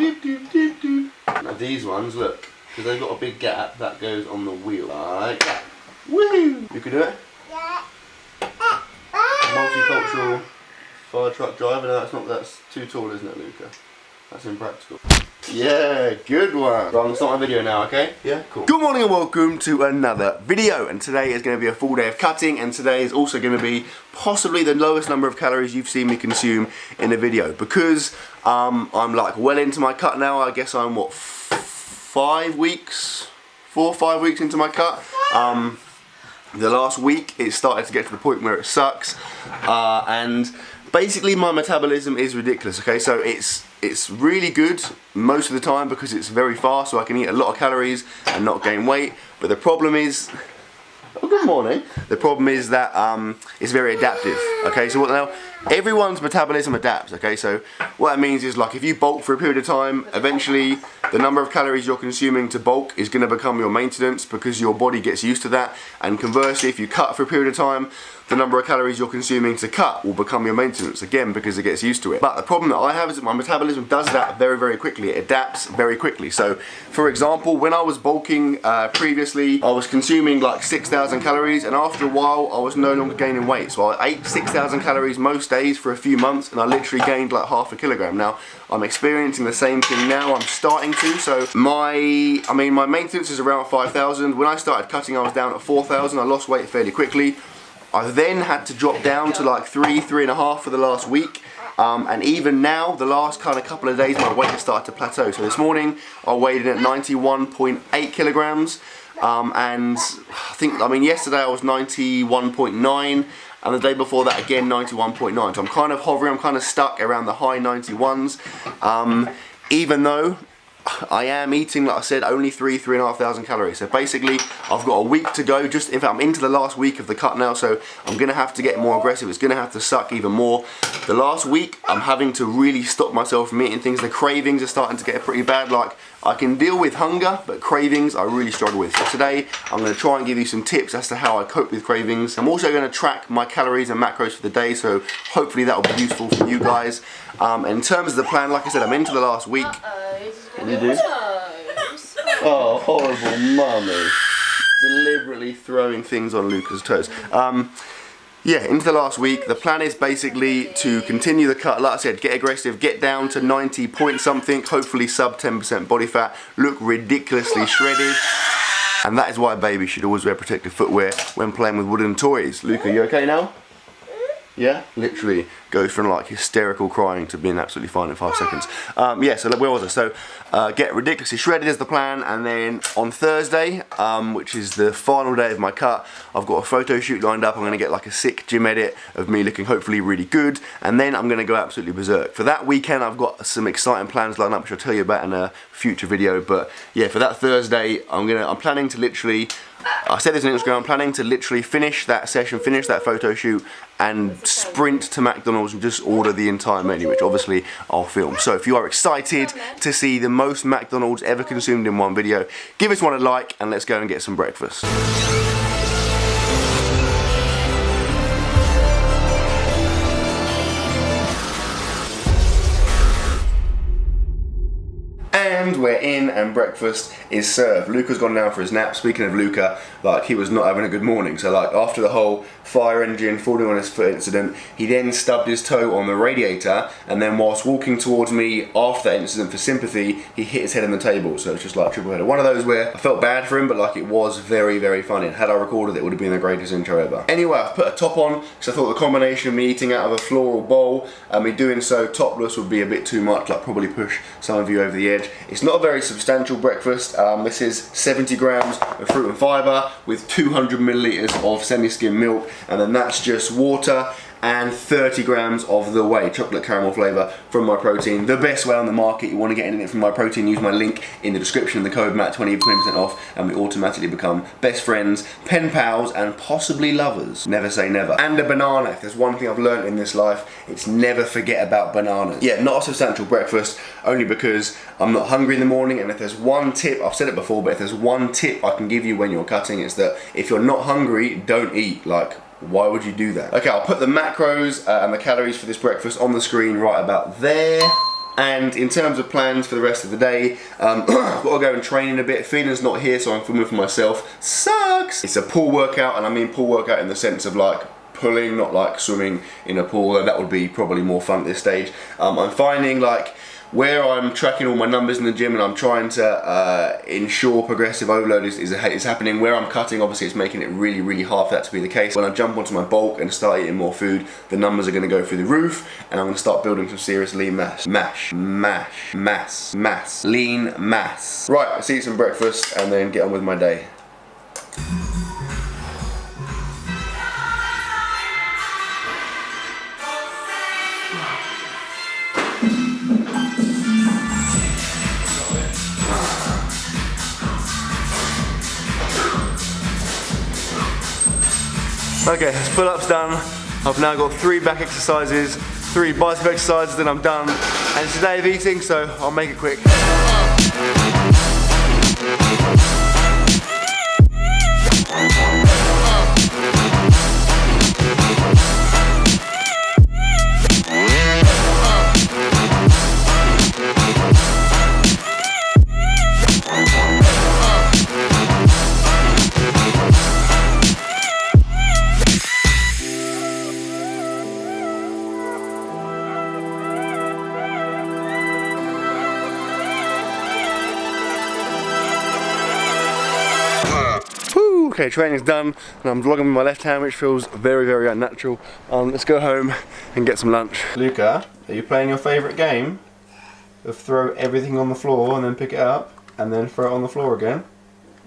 Now these ones, look, because they've got a big gap that goes on the wheel like that. Woo! You can do it? Yeah. Multicultural fire truck driver. No, that's too tall, isn't it, Luca? That's impractical. Yeah, good one. Right, I'm gonna start my video now, okay? Yeah, cool. Good morning and welcome to another video. And today is going to be a full day of cutting, and today is also going to be possibly the lowest number of calories you've seen me consume in a video, because I'm like well into my cut now. I guess I'm what, 4 or 5 weeks into my cut. The last week it started to get to the point where it sucks, and basically my metabolism is ridiculous. Okay, so it's really good most of the time because it's very fast, so I can eat a lot of calories and not gain weight. But the problem is, oh, good morning. The problem is that it's very adaptive. Okay, so what now? Everyone's metabolism adapts. Okay, so what that means is, like, if you bulk for a period of time, eventually the number of calories you're consuming to bulk is going to become your maintenance because your body gets used to that. And conversely, if you cut for a period of time, the number of calories you're consuming to cut will become your maintenance again because it gets used to it. But the problem that I have is that my metabolism does that very, very quickly. It adapts very quickly. So, for example, when I was bulking previously, I was consuming like 6,000 calories, and after a while, I was no longer gaining weight. So I ate 6,000 calories most days for a few months, and I literally gained like half a kilogram. Now, I'm experiencing the same thing now. I'm starting to. So my maintenance is around 5,000. When I started cutting, I was down at 4,000. I lost weight fairly quickly. I then had to drop down to like 3.5 for the last week. And even now, the last kind of couple of days, my weight has started to plateau. So this morning, I weighed in at 91.8 kilograms. And yesterday I was 91.9. And the day before that, again, 91.9. So I'm kind of hovering, I'm kind of stuck around the high 91s. Even though I am eating, like I said, only 3,500 calories. So basically, I've got a week to go. In fact, I'm into the last week of the cut now, so I'm going to have to get more aggressive. It's going to have to suck even more. The last week, I'm having to really stop myself from eating things. The cravings are starting to get pretty bad. Like, I can deal with hunger, but cravings I really struggle with. So today, I'm going to try and give you some tips as to how I cope with cravings. I'm also going to track my calories and macros for the day, so hopefully that will be useful for you guys. In terms of the plan, like I said, I'm into the last week. What do you do? Oh, horrible mummy. Deliberately throwing things on Luca's toes. Yeah, into the last week. The plan is basically to continue the cut. Like I said, get aggressive, get down to 90 point something, hopefully sub 10% body fat, look ridiculously shredded. And that is why babies should always wear protective footwear when playing with wooden toys. Luca, you okay now? Yeah, literally goes from like hysterical crying to being absolutely fine in 5 seconds. Yeah, so where was I? So get ridiculously shredded is the plan, and then on Thursday, which is the final day of my cut, I've got a photo shoot lined up. I'm going to get like a sick gym edit of me looking hopefully really good, and then I'm going to go absolutely berserk. For that weekend, I've got some exciting plans lined up, which I'll tell you about in a future video. But yeah, for that Thursday, I'm planning to literally, I said this on Instagram, I'm planning to literally finish that session, finish that photo shoot, and sprint to McDonald's and just order the entire menu, which obviously I'll film. So if you are excited to see the most McDonald's ever consumed in one video, give us one a like and let's go and get some breakfast. And we're in and breakfast is served. Luca's gone down for his nap. Speaking of Luca, like, he was not having a good morning. So like, after the whole fire engine falling on his foot incident, he then stubbed his toe on the radiator, and then whilst walking towards me after that incident for sympathy, he hit his head on the table. So it's just like triple header. One of those where I felt bad for him, but like, it was very, very funny. Had I recorded it, would have been the greatest intro ever. Anyway, I've put a top on because I thought the combination of me eating out of a floral bowl and me doing so topless would be a bit too much, like probably push some of you over the edge. It's not a very substantial breakfast. This is 70 grams of fruit and fibre with 200 millilitres of semi-skim milk, and then that's just water and 30 grams of the whey, chocolate caramel flavour from My Protein. The best way on the market. You want to get anything from My Protein, use my link in the description, the code Matt20 for 20% off, and we automatically become best friends, pen pals, and possibly lovers. Never say never. And a banana. If there's one thing I've learned in this life, it's never forget about bananas. Yeah, not a substantial breakfast, only because I'm not hungry in the morning, and if there's one tip, I've said it before, but if there's one tip I can give you when you're cutting, it's that if you're not hungry, don't eat. Like, why would you do that? Okay, I'll put the macros and the calories for this breakfast on the screen right about there. And in terms of plans for the rest of the day, I've got to go and train in a bit. Feeling's not here, so I'm filming for myself. Sucks! It's a pool workout, and I mean pool workout in the sense of like pulling, not like swimming in a pool. That would be probably more fun at this stage. I'm finding like where I'm tracking all my numbers in the gym and I'm trying to ensure progressive overload is happening. Where I'm cutting, obviously it's making it really, really hard for that to be the case. When I jump onto my bulk and start eating more food, the numbers are going to go through the roof, and I'm going to start building some serious lean mass. Lean mass. Right, let's eat some breakfast and then get on with my day. Okay, pull-ups done. I've now got 3 back exercises, 3 bicep exercises, then I'm done. And it's a day of eating, so I'll make it quick. Okay, training's done, and I'm vlogging with my left hand, which feels very, very unnatural. Let's go home and get some lunch. Luca, are you playing your favourite game of throw everything on the floor and then pick it up and then throw it on the floor again?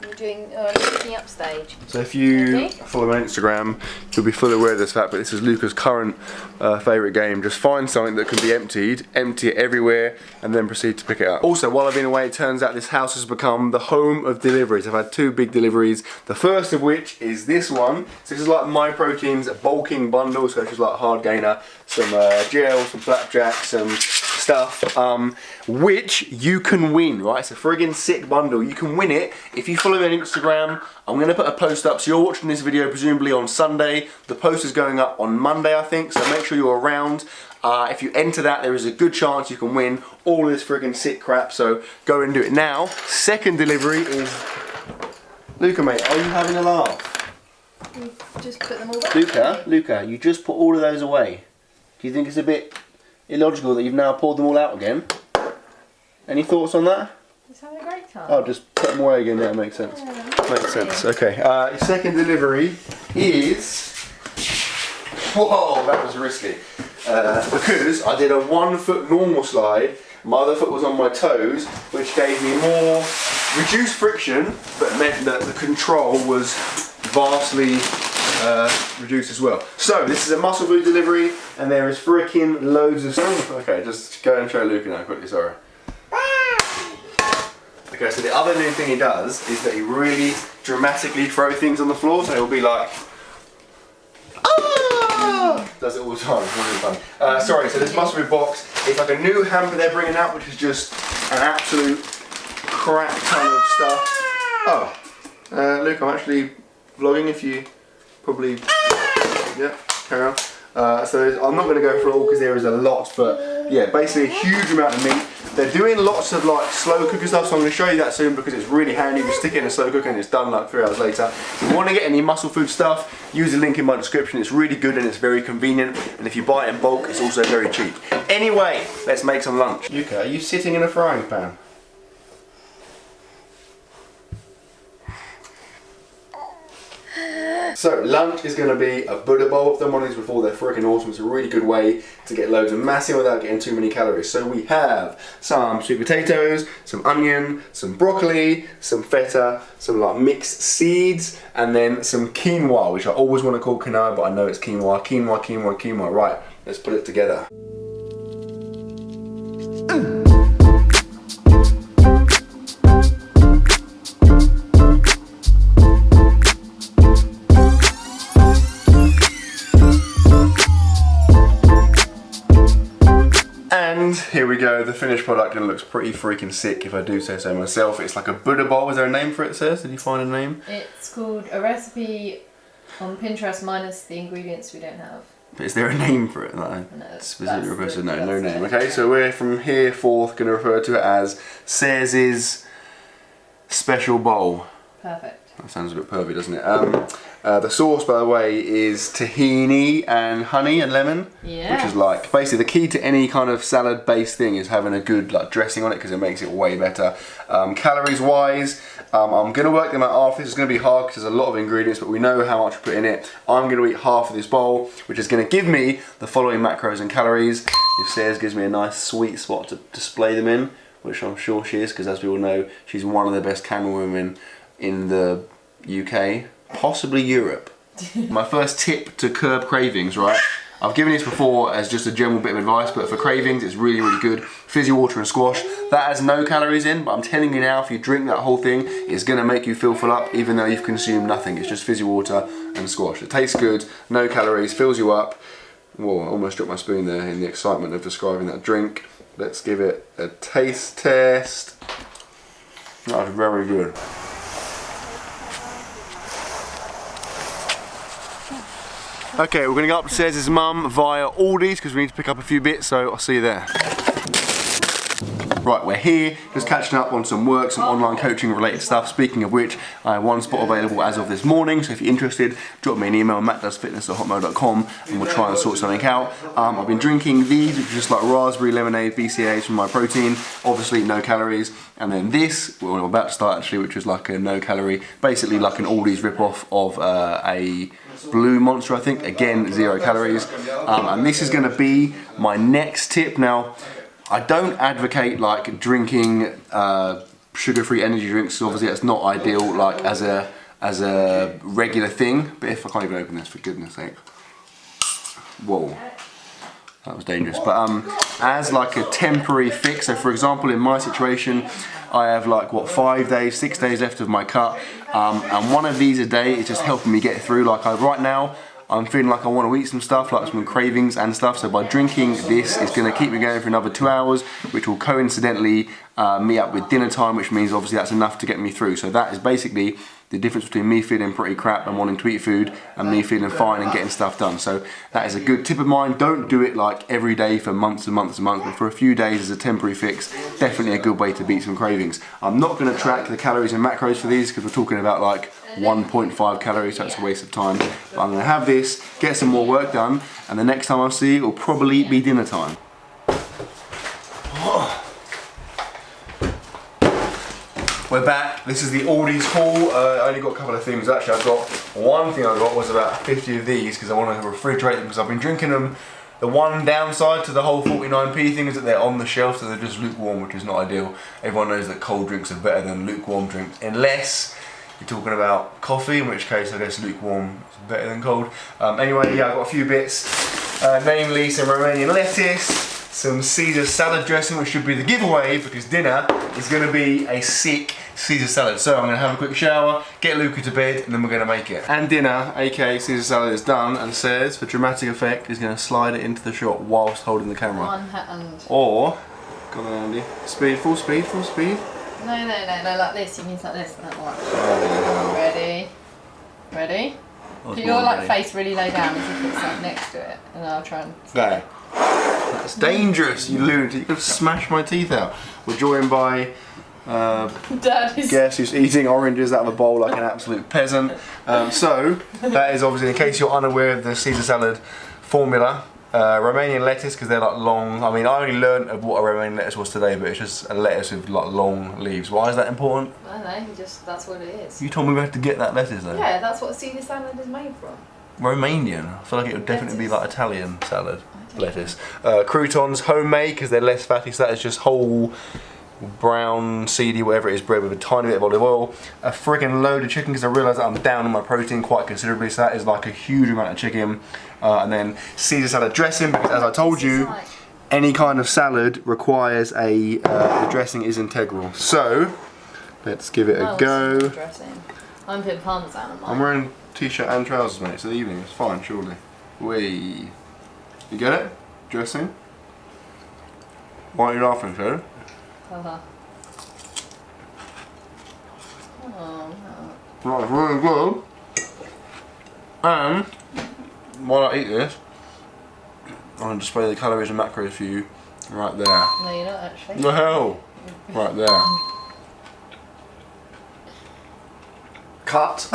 You're doing picking up stage. So if you follow me on Instagram, you'll be fully aware of this fact, but this is Luca's current favourite game. Just find something that can be emptied, empty it everywhere, and then proceed to pick it up. Also, while I've been away, it turns out this house has become the home of deliveries. I've had 2 big deliveries, the first of which is this one. So this is like My Protein's bulking bundle, so it's just like hard gainer, some gel, some flapjack, some stuff, which you can win, right? It's a friggin' sick bundle. You can win it if you follow me on Instagram. I'm going to put a post up, so you're watching this video presumably on Sunday. The post is going up on Monday, I think, so make sure you're around. If you enter that, there is a good chance you can win all this friggin' sick crap, so go and do it now. Second delivery is... Luca, mate, are you having a laugh? You just put them all back. Luca, you just put all of those away. Do you think it's a bit illogical that you've now pulled them all out again? Any thoughts on that? He's having a great time. Oh, just put them away again, yeah, makes sense. Makes sense, okay. Second delivery is... Whoa, that was risky. Because I did a 1 foot normal slide, my other foot was on my toes, which gave me more reduced friction, but meant that the control was vastly reduced as well. So this is a muscle food delivery, and there is freaking loads of stuff. Okay, just go and show Luca now quickly, sorry. Okay, so the other new thing he does is that he really dramatically throws things on the floor, so he'll be like, ah! Does it all the time, it's really fun. Sorry, so this muscle food box is like a new hamper they're bringing out, which is just an absolute crap ton of stuff. Oh, Luke, I'm actually vlogging if you probably, yeah, carry on. So I'm not going to go through all because there is a lot, but yeah, basically a huge amount of meat. They're doing lots of like slow cooker stuff, so I'm going to show you that soon because it's really handy. You stick it in a slow cooker and it's done like 3 hours later. If you want to get any muscle food stuff, use the link in my description. It's really good and it's very convenient, and if you buy it in bulk, it's also very cheap. Anyway, let's make some lunch. Yuka, are you sitting in a frying pan? So lunch is going to be a Buddha bowl. I've done one of these before, they're freaking awesome. It's a really good way to get loads of mass in without getting too many calories. So we have some sweet potatoes, some onion, some broccoli, some feta, some like mixed seeds, and then some quinoa, which I always want to call quinoa, but I know it's quinoa. Quinoa. Right, let's put it together. And here we go, the finished product, and it looks pretty freaking sick if I do say so myself. It's like a Buddha bowl. Is there a name for it, Sis? Did you find a name? It's called a recipe on Pinterest minus the ingredients we don't have. But is there a name for it? No. Specifically refers to no name. Okay, so we're from here forth going to refer to it as Sayers' special bowl. Perfect. That sounds a bit pervy, doesn't it? The sauce, by the way, is tahini and honey and lemon, which is like basically the key to any kind of salad-based thing is having a good like dressing on it because it makes it way better. Calories-wise, I'm going to work them out after. It's going to be hard because there's a lot of ingredients, but we know how much we put in it. I'm going to eat half of this bowl, which is going to give me the following macros and calories. If Sayers gives me a nice sweet spot to display them in, which I'm sure she is, because as we all know, she's one of the best camera women in the UK, possibly Europe. My first tip to curb cravings, right? I've given this before as just a general bit of advice, but for cravings it's really, really good. Fizzy water and squash. That has no calories in, but I'm telling you now, if you drink that whole thing, it's gonna make you feel full up, even though you've consumed nothing. It's just fizzy water and squash. It tastes good, no calories, fills you up. Whoa, I almost dropped my spoon there in the excitement of describing that drink. Let's give it a taste test. That's very good. Okay, we're going to go up to Sayers' mum via Aldi's because we need to pick up a few bits, so I'll see you there. Right, we're here, just catching up on some work, some online coaching related stuff. Speaking of which, I have one spot available as of this morning, so if you're interested, drop me an email, mattdoesfitness@hotmail.com, and we'll try and sort something out. I've been drinking these, which are just like raspberry lemonade, BCAAs from my protein, obviously no calories. And then this, well, I'm about to start actually, which is like a no calorie, basically like an Aldi's rip-off of a Blue Monster, I think, again 0 calories. And this is going to be my next tip. Now, I don't advocate like drinking sugar-free energy drinks, so obviously that's not ideal like as a regular thing. But if I can't even open this, for goodness sake. Whoa. That was dangerous. But as like a temporary fix, so for example in my situation, I have like what 5 days, 6 days left of my cut, and one of these a day is just helping me get through. Like right now, I'm feeling like I want to eat some stuff, like some cravings and stuff, so by drinking this, it's going to keep me going for another 2 hours, which will coincidentally meet up with dinner time, which means obviously that's enough to get me through. So that is basically the difference between me feeling pretty crap and wanting to eat food and me feeling fine and getting stuff done. So that is a good tip of mine. Don't do it like every day for months and months and months, but for a few days as a temporary fix, definitely a good way to beat some cravings. I'm not going to track the calories and macros for these because we're talking about like 1.5 calories, so it's a waste of time. But I'm going to have this, get some more work done, and the next time I see you, it'll probably be dinner time. We're back. This is the Aldi's haul. I only got a couple of things. Actually, I got one thing I got was about 50 of these because I want to refrigerate them because I've been drinking them. The one downside to the whole 49p thing is that they're on the shelf, so they're just lukewarm, which is not ideal. Everyone knows that cold drinks are better than lukewarm drinks, unless you're talking about coffee, in which case I guess lukewarm is better than cold. Anyway, yeah, I got a few bits, namely some Romanian lettuce, some Caesar salad dressing, which should be the giveaway because dinner is going to be a sick Caesar salad. So I'm going to have a quick shower, get Luca to bed, and then we're going to make it. And dinner, aka Caesar salad, is done, and Sayers, for dramatic effect, is going to slide it into the shot whilst holding the camera. One hand. Or, come on Andy, speed, full speed, full speed. No, like this. You mean like this, not like Oh, Ready? Ready? Put your like face really low down as if it's like next to it, and I'll try and. Go. That's dangerous, you lunatic. You could have smashed my teeth out. We're joined by Dad is. guess who's eating oranges out of a bowl like an absolute peasant. So that is obviously, in case you're unaware of the Caesar salad formula, Romanian lettuce, because they're like long. I mean, I only learned of what a Romanian lettuce was today, but it's just a lettuce with like long leaves. Why is that important? I don't know. That's what it is. You told me we had to get that lettuce though. Yeah, that's what Caesar salad is made from. Romanian. I feel like it would definitely be like Italian salad. Lettuce. Croutons, homemade, because they're less fatty, so that is just whole brown, seedy, whatever it is, bread with a tiny bit of olive oil. A friggin' load of chicken, because I realise that I'm down on my protein quite considerably, so that is like a huge amount of chicken. And then Caesar salad dressing, because as I told you, any kind of salad requires the dressing is integral. So, let's give it a go. I'm putting parmesan on mine. I'm wearing t-shirt and trousers, mate, so the evening is fine, surely. Wee. You get it? Dressing? Why are you laughing, sir? Oh no. Right, really good. And while I eat this, going to display the calories and macros for you right there. No, you're not actually. The hell? Right there. Cut.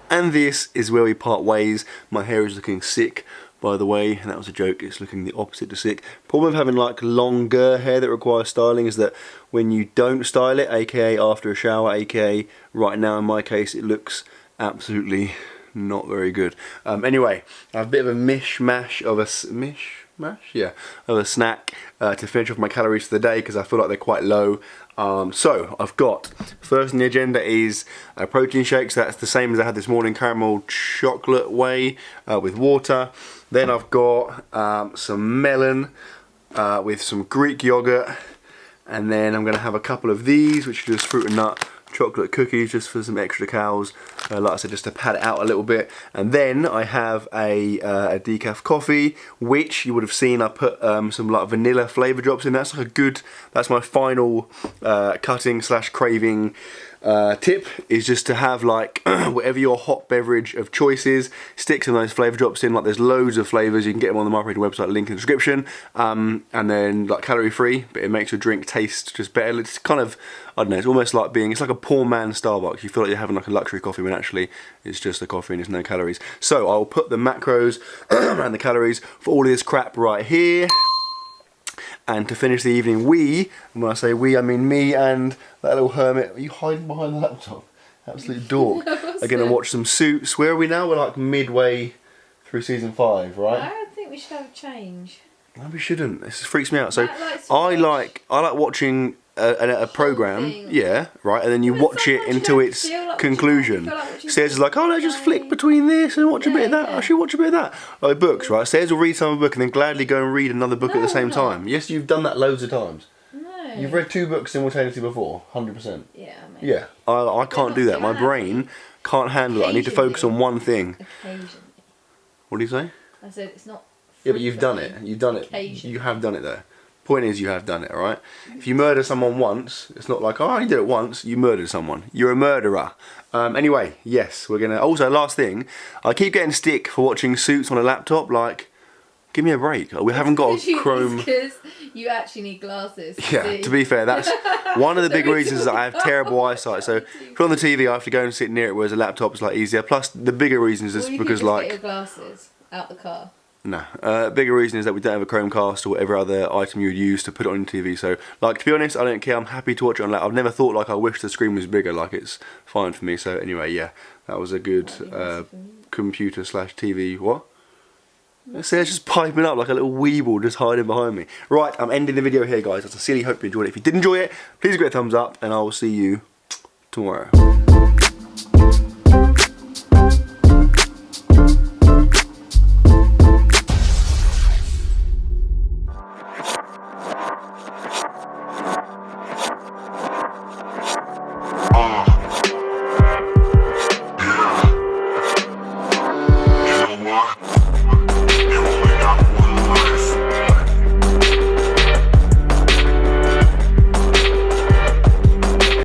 And this is where we part ways. My hair is looking sick, by the way, and that was a joke. It's looking the opposite to sick. Problem with having like longer hair that requires styling is that when you don't style it, aka after a shower, aka right now in my case, it looks absolutely not very good. Anyway, I have a bit of a mishmash of a of a snack to finish off my calories for the day because I feel like they're quite low. So I've got, first on the agenda is a protein shake, so that's the same as I had this morning, caramel chocolate whey with water. Then I've got some melon with some Greek yogurt, and then I'm going to have a couple of these, which are just fruit and nut chocolate cookies, just for some extra calories, like I said, just to pad it out a little bit. And then I have a decaf coffee, which you would have seen I put some like vanilla flavour drops in. That's like a good, that's my final cutting slash craving tip, is just to have like whatever your hot beverage of choice is, stick some of those flavour drops in. Like there's loads of flavours, you can get them on the MyProtein website, link in the description, and then like calorie free, but it makes your drink taste just better. It's kind of, I don't know, it's almost like being, it's like a poor man's Starbucks. You feel like you're having like a luxury coffee when actually it's just a coffee and there's no calories. So I'll put the macros and the calories for all of this crap right here. And to finish the evening, and when I say we, I mean me and that little hermit. Are you hiding behind the laptop? Absolute dork. Are going to watch some Suits. Where are we now? We're like midway through season 5, right? I think we should have a change. No, we shouldn't. This freaks me out. So I like watching a program, yeah, right, and then you watch it until its conclusion. Stairs is like, oh, no, just flick between this and watch a bit of that. I should watch a bit of that. Like books, right? Stairs will read some of a book and then gladly go and read another book at the same time. Yes, you've done that loads of times. No. You've read 2 books simultaneously before, 100%. Yeah, maybe. Yeah, I can't do that. My brain can't handle it. I need to focus on one thing. Occasionally. What do you say? I said it's not. Yeah, but you've done it. You've done it. You have done it though. Point is, you have done it, alright? If you murder someone once, it's not like, oh, I only did it once. You murdered someone. You're a murderer. Anyway, yes, we're gonna. Also, last thing, I keep getting stick for watching Suits on a laptop. Like, give me a break. We haven't got a Chrome. Because you actually need glasses. Yeah, to be fair, that's one of the big reasons that I have terrible eyesight. So, if on the TV, I have to go and sit near it, whereas a laptop is like easier. Plus, the bigger reason is just because like. Get your glasses out the car. No, bigger reason is that we don't have a Chromecast or whatever other item you would use to put it on your TV. So, like, to be honest, I don't care. I'm happy to watch it on laptop. I've never thought like I wish the screen was bigger. Like, it's fine for me. So anyway, yeah, that was a good computer slash TV. What? See, it's just piping up like a little weeble just hiding behind me. Right, I'm ending the video here, guys. I sincerely hope you enjoyed it. If you did enjoy it, please give it a thumbs up, and I will see you tomorrow.